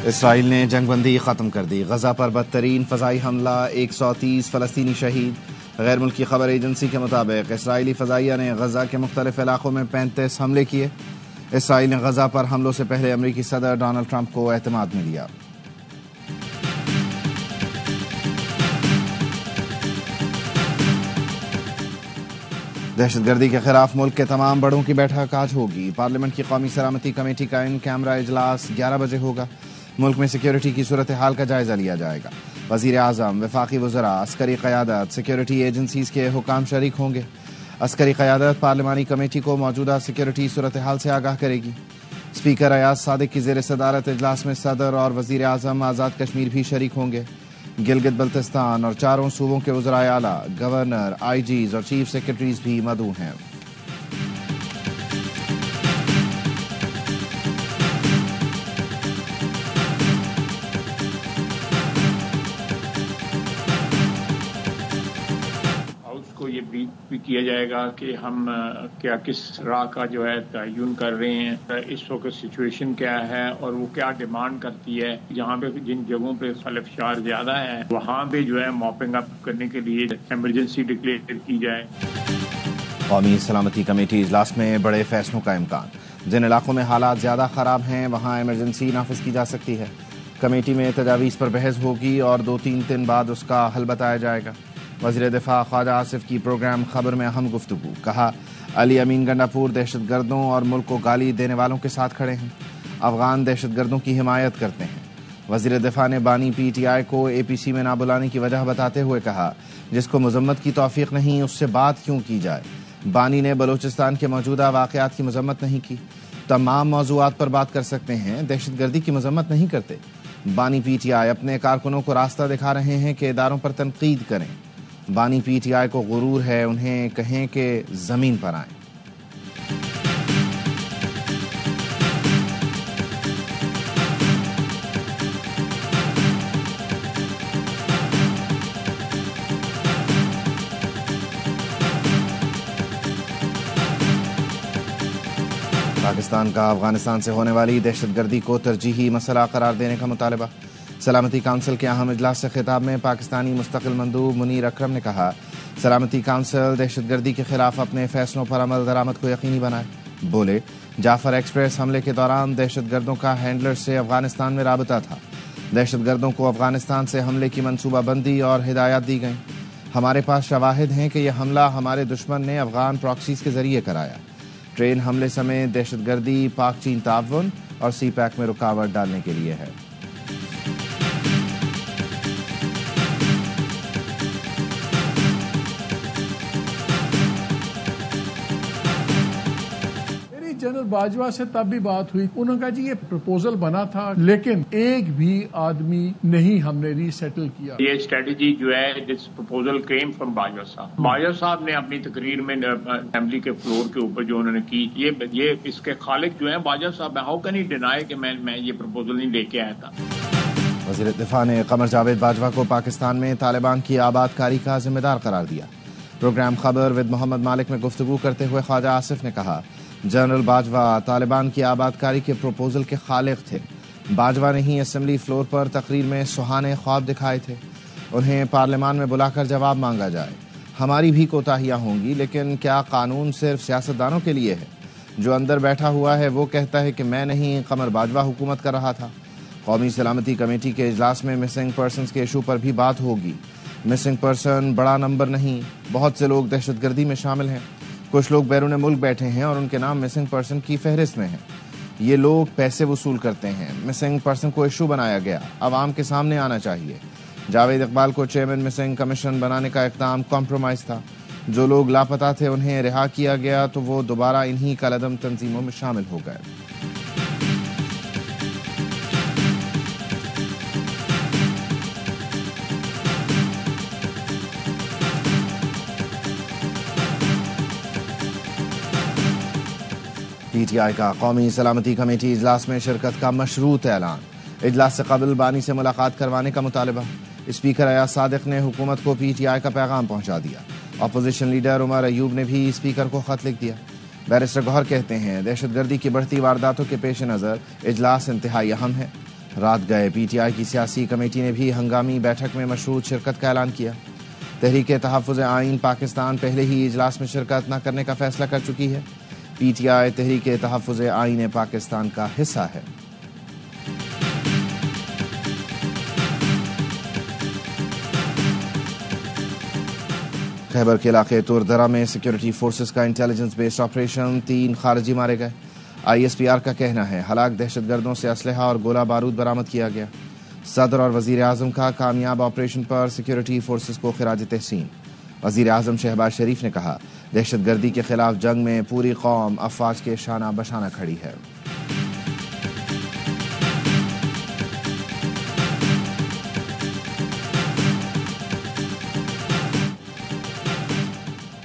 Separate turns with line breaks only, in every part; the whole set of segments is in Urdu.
اسرائیل نے جنگ بندی ختم کر دی، غزہ پر بدترین فضائی حملہ، 130 فلسطینی شہید۔ غیر ملکی خبر ایجنسی کے مطابق اسرائیلی فضائیہ نے غزہ کے مختلف علاقوں میں 35 حملے کیے۔ اسرائیل نے غزہ پر حملوں سے پہلے امریکی صدر ڈونلڈ ٹرمپ کو اعتماد میں لیا۔ دہشت گردی کے خلاف ملک کے تمام بڑوں کی بیٹھک آج ہوگی۔ پارلیمنٹ کی قومی سلامتی کمیٹی کا ان کیمرہ اجلاس 11 بجے ہوگا۔ ملک میں سیکیورٹی کی صورتحال کا جائزہ لیا جائے گا۔ وزیر اعظم، وفاقی وزراء، عسکری قیادت، سیکیورٹی ایجنسیز کے حکام شریک ہوں گے۔ عسکری قیادت پارلیمانی کمیٹی کو موجودہ سیکیورٹی صورتحال سے آگاہ کرے گی۔ اسپیکر ایاز صادق کی زیر صدارت اجلاس میں صدر اور وزیر اعظم آزاد کشمیر بھی شریک ہوں گے۔ گلگت بلتستان اور چاروں صوبوں کے وزرائے اعلیٰ، گورنر، آئی جیز اور چیف سیکرٹریز بھی مدعو ہیں۔
یہ بھی کیا جائے گا کہ ہم کیا کس راہ کا جو ہے تعین کر رہے ہیں، اس وقت سچویشن کیا ہے اور وہ کیا ڈیمانڈ کرتی ہے۔ جہاں پہ جن جگہوں پہ خلفشار زیادہ ہے وہاں پہ جو ہے موپنگ اپ کرنے کے لیے ایمرجنسی ڈکلیئر کی جائے۔
قومی سلامتی کمیٹی اجلاس میں بڑے فیصلوں کا امکان۔ جن علاقوں میں حالات زیادہ خراب ہیں وہاں ایمرجنسی نافذ کی جا سکتی ہے۔ کمیٹی میں تجاویز پر بحث ہوگی اور 2-3 دن بعد اس کا حل بتایا جائے گا۔ وزیر دفاع خواجہ آصف کی پروگرام خبر میں اہم گفتگو، کہا علی امین گنڈاپور دہشت گردوں اور ملک کو گالی دینے والوں کے ساتھ کھڑے ہیں، افغان دہشت گردوں کی حمایت کرتے ہیں۔ وزیر دفاع نے بانی پی ٹی آئی کو اے پی سی میں نہ بلانے کی وجہ بتاتے ہوئے کہا جس کو مذمت کی توفیق نہیں اس سے بات کیوں کی جائے۔ بانی نے بلوچستان کے موجودہ واقعات کی مذمت نہیں کی۔ تمام موضوعات پر بات کر سکتے ہیں، دہشت گردی کی مذمت نہیں کرتے۔ بانی پی ٹی آئی اپنے کارکنوں کو راستہ دکھا رہے ہیں کہ اداروں پر تنقید کریں۔ بانی پی ٹی آئی کو غرور ہے، انہیں کہیں کہ زمین پر آئیں۔ پاکستان کا افغانستان سے ہونے والی دہشت گردی کو ترجیحی مسئلہ قرار دینے کا مطالبہ۔ سلامتی کونسل کے اہم اجلاس سے خطاب میں پاکستانی مستقل مندوب منیر اکرم نے کہا سلامتی کونسل دہشت گردی کے خلاف اپنے فیصلوں پر عمل درآمد کو یقینی بنائے۔ بولے جعفر ایکسپریس حملے کے دوران دہشت گردوں کا ہینڈلر سے افغانستان میں رابطہ تھا۔ دہشت گردوں کو افغانستان سے حملے کی منصوبہ بندی اور ہدایات دی گئیں۔ ہمارے پاس شواہد ہیں کہ یہ حملہ ہمارے دشمن نے افغان پراکسیز کے ذریعے کرایا۔ ٹرین حملے سمیت دہشت گردی پاک چین تعاون اور سی پیک میں رکاوٹ ڈالنے کے لیے ہے۔
جنرل باجوہ سے تب بھی بات ہوئی، انہوں نے کہا جی یہ پروپوزل بنا تھا لیکن ایک بھی آدمی نہیں ہم نے ری سیٹل کیا۔
یہ اسٹریٹجی جو ہے دس پروپوزل کیم فرام باجوہ صاحب۔ باجوہ صاحب نے اپنی تقریر میں اسمبلی کے فلور کے اوپر جو انہوں نے کی، یہ اس کے خالق جو ہیں باجوہ صاحب، ہاؤ کین ہی ڈینائی کہ میں یہ پروپوزل نہیں لے کے آیا تھا۔
وزیر دفاع نے قمر جاوید باجوہ کو پاکستان میں طالبان کی آباد کاری کا ذمہ دار قرار دیا۔ پروگرام خبر ود محمد مالک میں گفتگو کرتے ہوئے خواجہ آصف نے کہا جنرل باجوہ طالبان کی آباد کاری کے پروپوزل کے خالق تھے۔ باجوہ نے ہی اسمبلی فلور پر تقریر میں سہانے خواب دکھائے تھے۔ انہیں پارلیمان میں بلا کر جواب مانگا جائے۔ ہماری بھی کوتاہیاں ہوں گی لیکن کیا قانون صرف سیاستدانوں کے لیے ہے؟ جو اندر بیٹھا ہوا ہے وہ کہتا ہے کہ میں نہیں، قمر باجوہ حکومت کر رہا تھا۔ قومی سلامتی کمیٹی کے اجلاس میں مسنگ پرسنز کے ایشو پر بھی بات ہوگی۔ مسنگ پرسن بڑا نمبر نہیں، بہت سے لوگ دہشت گردی میں شامل ہیں۔ کچھ لوگ بیرون ملک بیٹھے ہیں اور ان کے نام مسنگ پرسن کی فہرست میں ہیں۔ یہ لوگ پیسے وصول کرتے ہیں۔ مسنگ پرسن کو ایشو بنایا گیا، عوام کے سامنے آنا چاہیے۔ جاوید اقبال کو چیئرمین مسنگ کمیشن بنانے کا اقدام کمپرومائز تھا۔ جو لوگ لاپتہ تھے انہیں رہا کیا گیا تو وہ دوبارہ انہی کالعدم تنظیموں میں شامل ہو گئے۔ پی ٹی آئی کا قومی سلامتی کمیٹی اجلاس میں شرکت کا مشروط اعلان۔ اجلاس سے قبل بانی سے ملاقات کروانے کا مطالبہ۔ اسپیکر ایاز صادق نے حکومت کو پی ٹی آئی کا پیغام پہنچا دیا۔ اپوزیشن لیڈر عمر ایوب نے بھی اسپیکر کو خط لکھ دیا۔ بیرسٹر گوہر کہتے ہیں دہشت گردی کی بڑھتی وارداتوں کے پیش نظر اجلاس انتہائی اہم ہے۔ رات گئے پی ٹی آئی کی سیاسی کمیٹی نے بھی ہنگامی بیٹھک میں مشروط شرکت کا اعلان کیا۔ تحریک تحفظ آئین پاکستان پہلے ہی اجلاس میں شرکت نہ کرنے کا فیصلہ کر چکی ہے۔ پی ٹی آئی تحریک تحفظ آئین پاکستان کا حصہ ہے۔ خیبر کے علاقے توردرا میں سیکورٹی فورسز کا انٹیلیجنس بیسڈ آپریشن، 3 خارجی مارے گئے۔ آئی ایس پی آر کا کہنا ہے ہلاک دہشت گردوں سے اسلحہ اور گولہ بارود برآمد کیا گیا۔ صدر اور وزیر اعظم کا کامیاب آپریشن پر سیکورٹی فورسز کو خراج تحسین۔ وزیر اعظم شہباز شریف نے کہا دہشت گردی کے خلاف جنگ میں پوری قوم افواج کے شانہ بشانہ کھڑی ہے۔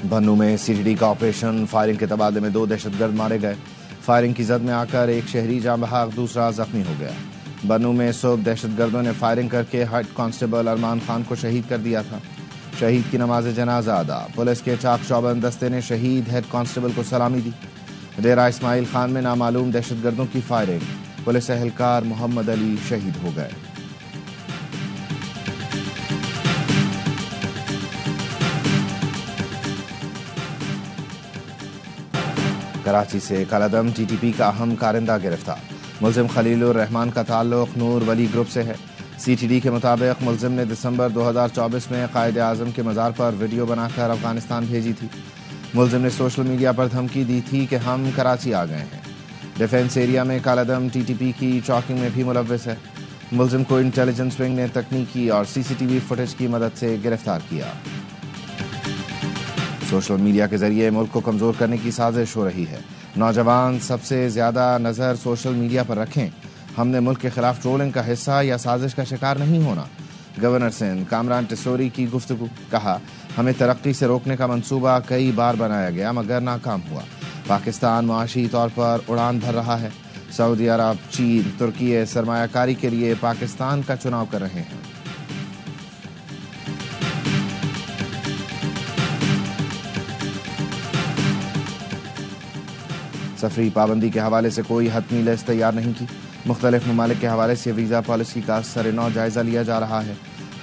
بنوں میں سی ٹی ڈی کا آپریشن، فائرنگ کے تبادلے میں 2 دہشت گرد مارے گئے۔ فائرنگ کی زد میں آ کر ایک شہری جاں بحق، دوسرا زخمی ہو گیا۔ بنوں میں صبح دہشت گردوں نے فائرنگ کر کے ہیڈ کانسٹیبل ارمان خان کو شہید کر دیا تھا۔ شہید کی نماز جنازہ ادا، پولیس کے چاق چوبند دستے نے شہید ہیڈ کانسٹیبل کو سلامی دی۔ ڈیرہ اسماعیل خان میں نامعلوم دہشت گردوں کی فائرنگ، پولیس اہلکار محمد علی شہید ہو گئے۔ کراچی سے کالعدم ٹی ٹی پی کا اہم کارندہ گرفتار، ملزم خلیل الرحمان کا تعلق نور ولی گروپ سے ہے۔ سی ٹی ڈی کے مطابق ملزم نے دسمبر 2024 میں قائد اعظم کے مزار پر ویڈیو بنا کر افغانستان بھیجی تھی۔ ملزم نے سوشل میڈیا پر دھمکی دی تھی کہ ہم کراچی آ گئے ہیں۔ ڈیفنس ایریا میں کالعدم ٹی ٹی پی کی چاکنگ میں بھی ملوث ہے۔ ملزم کو انٹیلیجنس ونگ نے تکنیکی اور سی سی ٹی وی فوٹیج کی مدد سے گرفتار کیا۔ سوشل میڈیا کے ذریعے ملک کو کمزور کرنے کی سازش ہو رہی ہے۔ نوجوان سب سے زیادہ نظر سوشل میڈیا پر رکھیں۔ ہم نے ملک کے خلاف ٹرولنگ کا حصہ یا سازش کا شکار نہیں ہونا۔ گورنر سندھ کامران ٹسوری کی گفتگو، کہا ہمیں ترقی سے روکنے کا منصوبہ کئی بار بنایا گیا مگر ناکام ہوا۔ پاکستان معاشی طور پر اڑان بھر رہا ہے۔ سعودی عرب، چین، ترکی سرمایہ کاری کے لیے پاکستان کا چناؤ کر رہے ہیں۔ سفری پابندی کے حوالے سے کوئی حتمی لسٹ تیار نہیں کی۔ مختلف ممالک کے حوالے سے ویزا پالیسی کا سرنو جائزہ لیا جا رہا ہے۔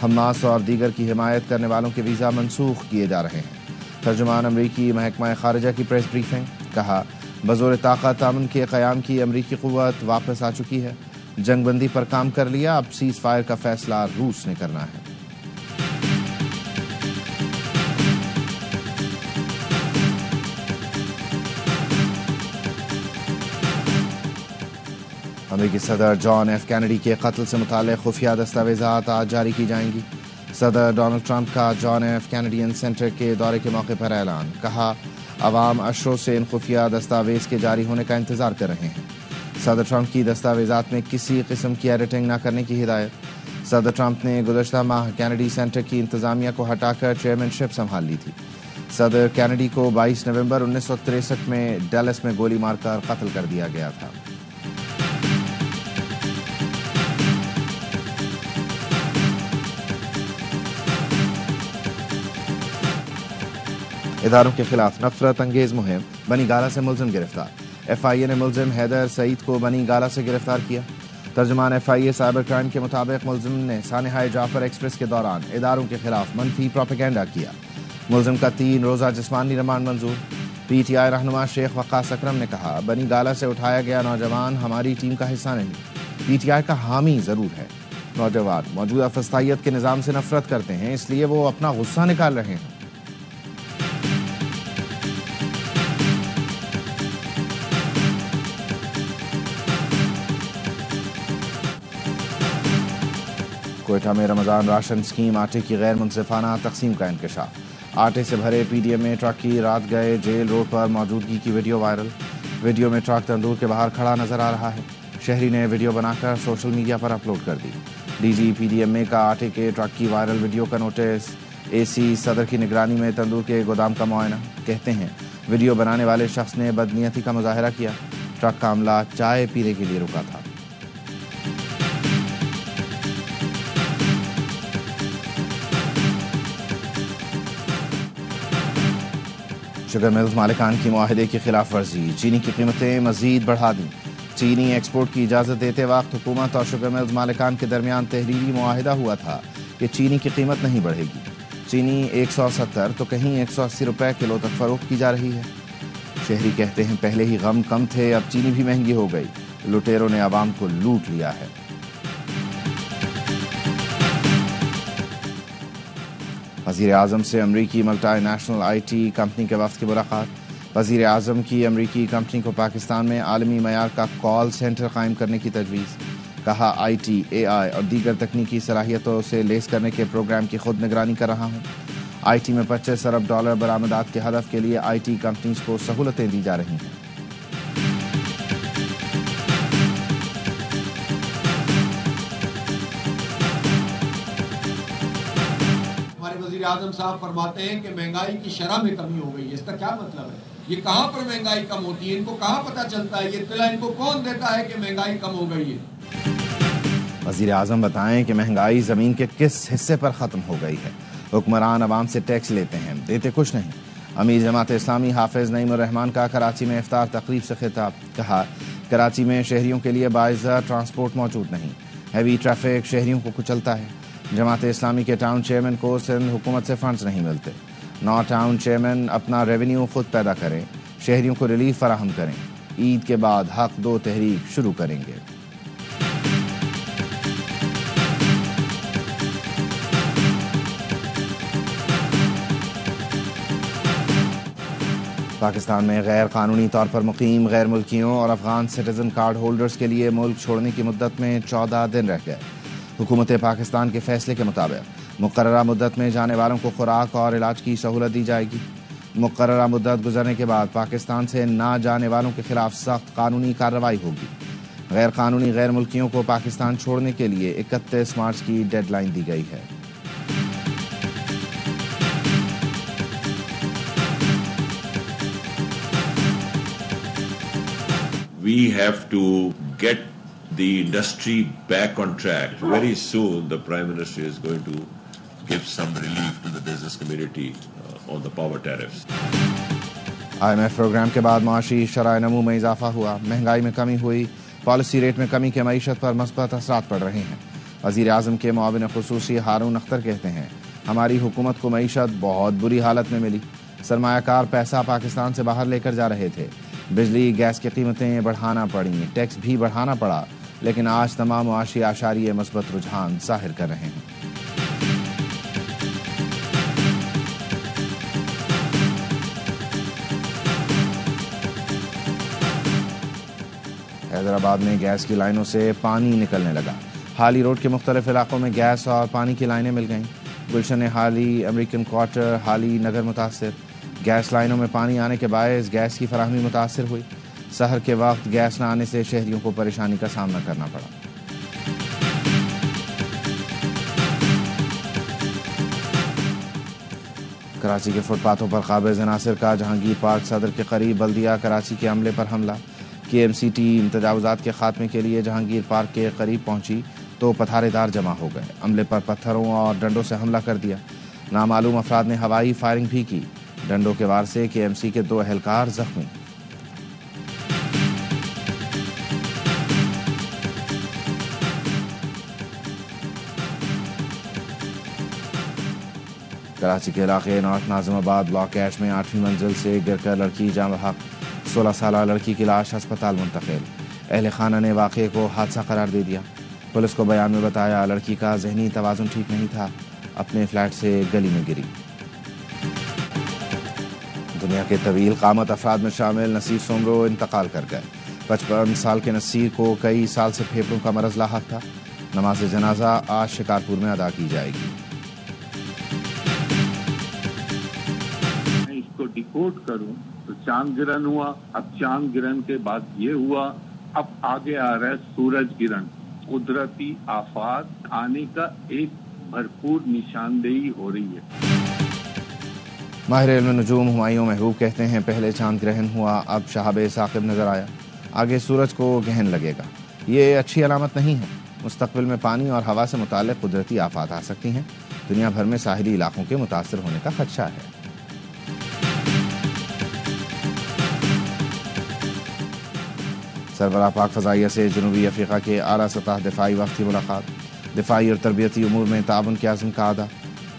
حماس اور دیگر کی حمایت کرنے والوں کے ویزا منسوخ کیے جا رہے ہیں۔ ترجمان امریکی محکمہ خارجہ کی پریس بریفنگ، کہا بزور طاقت امن کے قیام کی امریکی قوت واپس آ چکی ہے۔ جنگ بندی پر کام کر لیا، اب سیز فائر کا فیصلہ روس نے کرنا ہے۔ امریکی صدر جان ایف کینیڈی کے قتل سے متعلق خفیہ دستاویزات آج جاری کی جائیں گی۔ صدر ڈونلڈ ٹرمپ کا جان ایف کینیڈین سینٹر کے دورے کے موقع پر اعلان، کہا عوام اشروں سے ان خفیہ دستاویز کے جاری ہونے کا انتظار کر رہے ہیں۔ صدر ٹرمپ کی دستاویزات میں کسی قسم کی ایڈیٹنگ نہ کرنے کی ہدایت۔ صدر ٹرمپ نے گزشتہ ماہ کینیڈی سینٹر کی انتظامیہ کو ہٹا کر چیئرمین شپ سنبھال لی تھی۔ صدر کینیڈی کو 22 نومبر 1963 میں ڈیلس میں گولی مار کر قتل کر دیا گیا تھا۔ اداروں کے خلاف نفرت انگیز مہم، بنی گالہ سے ملزم گرفتار۔ ایف آئی اے نے ملزم حیدر سعید کو بنی گالہ سے گرفتار کیا۔ ترجمان F I A cyber crime کے مطابق ملزم نے سانحہ جعفر ایکسپریس کے دوران اداروں کے خلاف منفی پروپیگنڈا کیا۔ ملزم کا 3 روزہ جسمانی remand Manzoor. P T I رہنما شیخ وقاص اکرم نے کہا بنی گالہ سے اٹھایا گیا نوجوان ہماری ٹیم کا حصہ نہیں، پی ٹی آئی کا حامی ضرور ہے۔ نوجوان موجودہ فسطائیت کے نظام سے نفرت کرتے ہیں، اس لیے وہ اپنا غصہ نکال رہے ہیں۔ کوئٹہ میں رمضان راشن اسکیم آٹے کی غیر منصفانہ تقسیم کا انکشاف۔ آٹے سے بھرے پی ڈی ایم میں ٹرک کی رات گئے جیل روڈ پر موجودگی کی ویڈیو وائرل۔ ویڈیو میں ٹرک تندور کے باہر کھڑا نظر آ رہا ہے۔ شہری نے ویڈیو بنا کر سوشل میڈیا پر اپلوڈ کر دی۔ D G P D M A کا آٹے کے ٹرک کی وائرل ویڈیو کا نوٹس۔ اے سی صدر کی نگرانی میں تندور کے گودام کا معائنہ۔ کہتے ہیں ویڈیو بنانے والے شخص نے بدنیتی کا مظاہرہ کیا۔ ٹرک کا عملہ چائے پینے کے لیے رکا تھا۔ شوگر ملز مالکان کی معاہدے کی خلاف ورزی، چینی کی قیمتیں مزید بڑھا دیں۔ چینی ایکسپورٹ کی اجازت دیتے وقت حکومت اور شوگر ملز مالکان کے درمیان تحریری معاہدہ ہوا تھا کہ چینی کی قیمت نہیں بڑھے گی۔ چینی 170 تو کہیں 180 روپے کلو تک فروخت کی جا رہی ہے۔ شہری کہتے ہیں پہلے ہی غم کم تھے، اب چینی بھی مہنگی ہو گئی، لٹیروں نے عوام کو لوٹ لیا ہے۔ وزیر اعظم سے امریکی multi national I T company کے وفد کی ملاقات۔ وزیر اعظم کی امریکی کمپنی کو پاکستان میں عالمی معیار کا کال سینٹر قائم کرنے کی تجویز۔ کہا آئی ٹی، اے آئی اور دیگر تکنیکی صلاحیتوں سے لیس کرنے کے پروگرام کی خود نگرانی کر رہا ہوں۔ آئی ٹی میں $25 ارب برآمدات کے ہدف کے لیے آئی ٹی کمپنیز کو سہولتیں دی جا رہی ہیں۔
ہمارے وزیر اعظم صاحب فرماتے ہیں کہ مہنگائی کی شرح میں کمی ہو گئی ہے، اس کا کیا مطلب ہے؟ یہ کہاں پر مہنگائی کم ہوتی ہے؟ ان کو کہاں پتہ چلتا ہے؟ یہ اطلاع ان کو کون دیتا ہے کہ مہنگائی کم ہو گئی ہے؟
وزیر اعظم بتائیں کہ مہنگائی زمین کے کس حصے پر ختم ہو گئی ہے؟ حکمران عوام سے ٹیکس لیتے ہیں، دیتے کچھ نہیں۔ امیر جماعت اسلامی حافظ نعیم الرحمان کا کراچی میں افطار تقریب سے خطاب۔ کہا کراچی میں شہریوں کے لیے باعث ٹرانسپورٹ موجود نہیں، ہیوی ٹریفک شہریوں کو کچلتا ہے۔ جماعت اسلامی کے ٹاؤن چیئرمین کو سندھ حکومت سے فنڈز نہیں ملتے۔ 9 ٹاؤن چیئرمین اپنا ریونیو خود پیدا کریں، شہریوں کو ریلیف فراہم کریں۔ عید کے بعد حق 2 تحریک شروع کریں گے۔ پاکستان میں غیر قانونی طور پر مقیم غیر ملکیوں اور افغان سٹیزن کارڈ ہولڈرز کے لیے ملک چھوڑنے کی مدت میں 14 دن رہ گئے۔ حکومت پاکستان کے فیصلے کے مطابق مقررہ مدت میں جانے والوں کو خوراک اور علاج کی سہولت دی جائے گی۔ مقررہ مدت گزرنے کے بعد پاکستان سے نہ جانے والوں کے خلاف سخت قانونی کارروائی ہوگی۔ غیر قانونی غیر ملکیوں کو پاکستان چھوڑنے کے لیے 31 مارچ کی ڈیڈ لائن دی گئی ہے۔
We have to get the industry back on track. Very soon the Prime Minister is going to give some relief to the business community on the power tariffs.
IMF programme کے بعد معاشی شرح نمو میں اضافہ ہوا، مہنگائی میں کمی ہوئی، پالیسی ریٹ میں کمی کے معیشت پر مثبت اثرات پڑ رہے ہیں۔ وزیر اعظم کے معاون خصوصی ہارون اختر کہتے ہیں ہماری حکومت کو معیشت بہت بری حالت میں ملی، سرمایہ کار پیسہ پاکستان سے باہر لے کر جا رہے تھے، بجلی گیس کی قیمتیں بڑھانا پڑیں، ٹیکس بھی بڑھانا پڑا، لیکن آج تمام معاشی اعشاریے مثبت رجحان ظاہر کر رہے ہیں۔ حیدرآباد میں گیس کی لائنوں سے پانی نکلنے لگا، حالی روڈ کے مختلف علاقوں میں گیس اور پانی کی لائنیں مل گئیں۔ گلشن حالی، امریکن کوارٹر، حالی نگر متاثر۔ گیس لائنوں میں پانی آنے کے باعث گیس کی فراہمی متاثر ہوئی۔ سحر کے وقت گیس نہ آنے سے شہریوں کو پریشانی کا سامنا کرنا پڑا۔ کراچی کے فٹ پاتھوں پر قابض عناصر کا جہانگیر پارک صدر کے قریب بلدیہ کراچی کے عملے پر حملہ۔ کے ایم سی ٹیم تجاوزات کے خاتمے کے لیے جہانگیر پارک کے قریب پہنچی تو پتھارے دار جمع ہو گئے، عملے پر پتھروں اور ڈنڈوں سے حملہ کر دیا۔ نامعلوم افراد نے ہوائی فائرنگ بھی کی، ڈنڈوں کے وار سے کے ایم سی کے 2 اہلکار زخمی۔ کراچی کے علاقے نارتھ ناظم آباد بلاک ایچ میں 8ویں منزل سے گر کر لڑکی جاں بحق، 16 سالہ لڑکی کی لاش ہسپتال منتقل۔ اہل خانہ نے واقعے کو حادثہ قرار دے دیا۔ پولیس کو بیان میں بتایا لڑکی کا ذہنی توازن ٹھیک نہیں تھا، اپنے فلیٹ سے گلی میں گری۔ دنیا کے طویل قامت افراد میں شامل نصیر سومرو انتقال کر گئے۔ 55 سال کے نصیر کو کئی سال سے پھیپھڑوں کا مرض لاحق تھا۔ نماز جنازہ آج شکارپور میں ادا کی جائے گی۔
میں اس کو ڈیکوڈ کروں تو چاند گرہن ہوا، اب چاند گرہن کے بعد یہ ہوا، اب آگے آ رہا ہے سورج گرہن۔ قدرتی آفات آنے کا ایک بھرپور نشاندہی ہو رہی ہے۔
ماہر علم نجوم ہمایوں محبوب کہتے ہیں پہلے چاند گرہن ہوا، اب شہاب ثاقب نظر آیا، آگے سورج کو گہن لگے گا۔ یہ اچھی علامت نہیں ہے۔ مستقبل میں پانی اور ہوا سے متعلق قدرتی آفات آ سکتی ہیں۔ دنیا بھر میں ساحلی علاقوں کے متاثر ہونے کا خدشہ ہے۔ سربراہ پاک فضائیہ سے جنوبی افریقہ کے اعلیٰ سطح دفاعی وفد کی ملاقات، دفاعی اور تربیتی امور میں تعاون کے عزم کا اعادہ،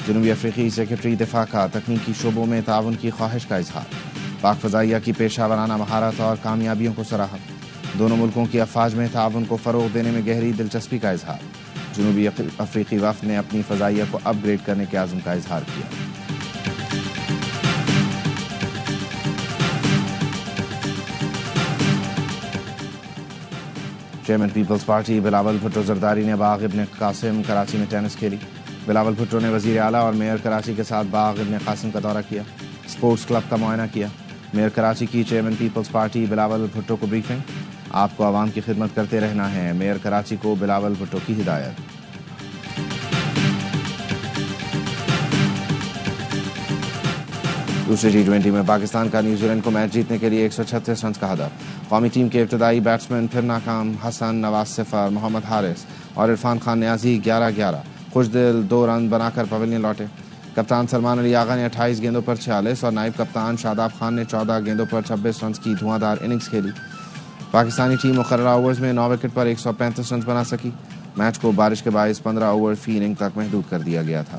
جنوبی افریقی سیکرٹری دفاع کا تکنیکی شعبوں میں تعاون کی خواہش کا اظہار، پاک فضائیہ کی پیشہ ورانہ مہارت اور کامیابیوں کو سراہا، دونوں ملکوں کی افواج میں تعاون کو فروغ دینے میں گہری دلچسپی کا اظہار، جنوبی افریقی وفد نے اپنی فضائیہ کو اپ گریڈ کرنے کے عزم کا اظہار کیا۔ Chairman Peoples Party Bilawal Bhutto Zardari نے باغ ابن قاسم کراچی میں ٹینس کھیلی۔ بلاول بھٹو نے وزیر اعلیٰ اور میئر کراچی کے ساتھ باغ ابن قاسم کا دورہ کیا، اسپورٹس کلب کا معائنہ کیا۔ میئر کراچی کی chairman Peoples Party Bilawal Bhutto کو بریفنگ، آپ کو عوام کی خدمت کرتے رہنا ہے، میئر کراچی کو بلاول بھٹو کی ہدایت۔ دوسرے T20 میں پاکستان کا نیوزی لینڈ کو میچ جیتنے کے لیے 136 رنز کا ہدف، قومی ٹیم کے ابتدائی بیٹسمین پھر ناکام، حسن، نواز صفر، محمد حارث اور عرفان خان نیازی 11-11 خوش دل 2 رن بنا کر پویلین لوٹے۔ کپتان سلمان علی آغا نے 28 گیندوں پر 46 اور نائب کپتان شاداب خان نے 14 گیندوں پر 26 رنز کی دھواں اننگز کھیلی۔ پاکستانی ٹیم مقررہ اوورز میں 9 وکٹ پر 135 رنز بنا سکی، میچ کو بارش کے باعث 15 اوور فی اننگ تک محدود کر دیا گیا تھا۔